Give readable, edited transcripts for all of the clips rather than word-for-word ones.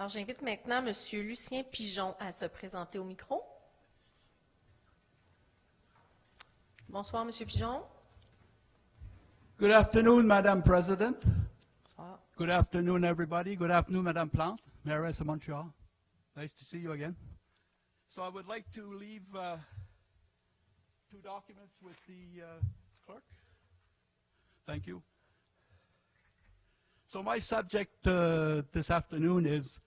Alors, j'invite maintenant M. Lucien Pigeon à se présenter au micro. Bonsoir, M. Pigeon. Good afternoon, Madam President. Bonsoir. Good afternoon, everybody. Good afternoon, Madame Plante, Mayoress of Montreal. Nice to see you again. So I would like to leave 2 documents with the clerk. Thank you. So my subject this afternoon is,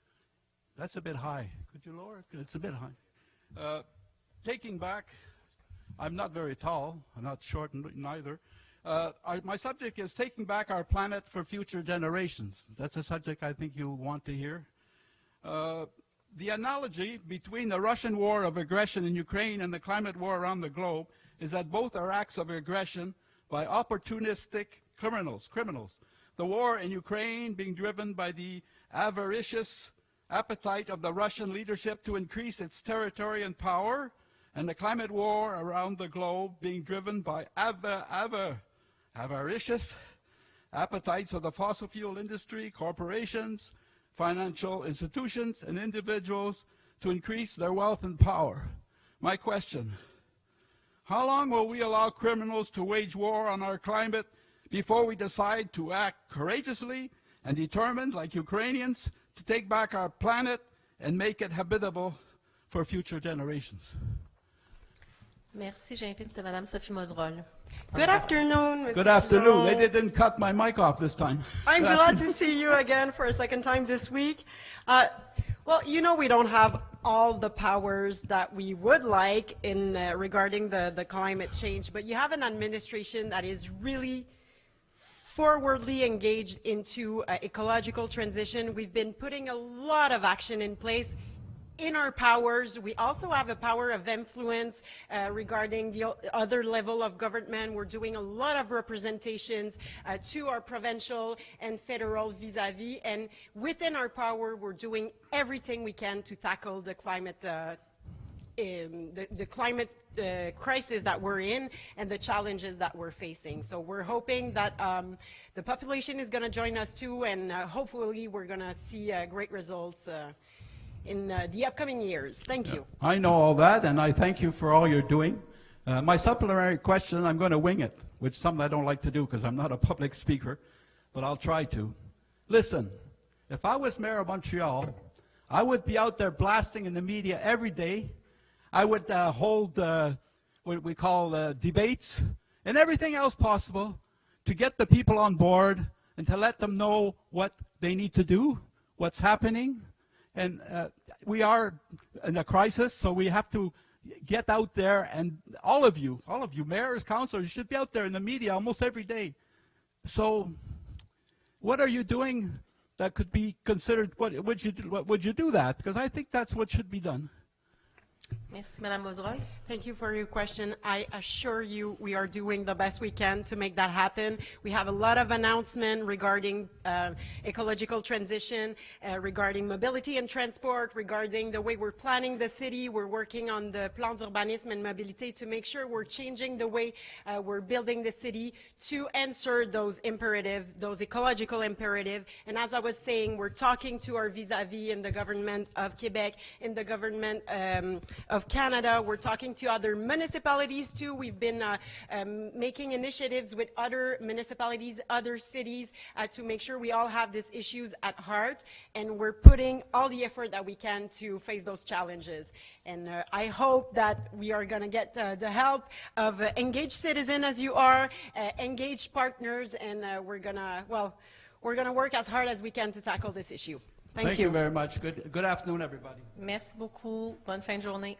that's a bit high. Could you lower it? It's a bit high. Taking back, I'm not very tall. I'm not short neither. My subject is taking back our planet for future generations. That's a subject I think you want to hear. The analogy between the Russian war of aggression in Ukraine and the climate war around the globe is that both are acts of aggression by opportunistic criminals. The war in Ukraine being driven by the avaricious appetite of the Russian leadership to increase its territory and power, and the climate war around the globe being driven by avaricious appetites of the fossil fuel industry, corporations, financial institutions, and individuals to increase their wealth and power. My question, how long will we allow criminals to wage war on our climate before we decide to act courageously and determined, like Ukrainians, to take back our planet and make it habitable for future generations? Merci. J'invite Mme Sophie Mosrol. Good afternoon, Mr. Good afternoon. Pigeon. They didn't cut my mic off this time. I'm glad to see you again for a second time this week. Well, you know we don't have all the powers that we would like in regarding the climate change, but you have an administration that is really forwardly engaged into ecological transition. We've been putting a lot of action in place in our powers. We also have a power of influence regarding the other level of government. We're doing a lot of representations to our provincial and federal vis-a-vis, and within our power, we're doing everything we can to tackle the climate crisis that we're in and the challenges that we're facing. So we're hoping that the population is going to join us too, and hopefully we're going to see great results in the upcoming years. Thank you. I know all that, and I thank you for all you're doing. My supplementary question, I'm going to wing it, which is something I don't like to do because I'm not a public speaker, but I'll try to. Listen, if I was mayor of Montreal, I would be out there blasting in the media every day. I would hold what we call debates and everything else possible to get the people on board and to let them know what they need to do, what's happening. And we are in a crisis, so we have to get out there, and all of you, mayors, councilors, you should be out there in the media almost every day. So what are you doing that could be considered, what would you do that? Because I think that's what should be done. Merci, Mme Mosrol. Thank you for your question. I assure you we are doing the best we can to make that happen. We have a lot of announcements regarding ecological transition, regarding mobility and transport, regarding the way we're planning the city. We're working on the plans d'urbanisme and mobility to make sure we're changing the way we're building the city to answer those imperatives, those ecological imperatives. And as I was saying, we're talking to our vis-a-vis in the government of Quebec, in the government of Canada. We're talking to other municipalities too. We've been making initiatives with other municipalities, other cities to make sure we all have these issues at heart, and we're putting all the effort that we can to face those challenges. And I hope that we are going to get the help of engaged citizens as you are, engaged partners, and we're going to work as hard as we can to tackle this issue. Thank you very much. Good afternoon, everybody. Merci beaucoup. Bonne fin de journée.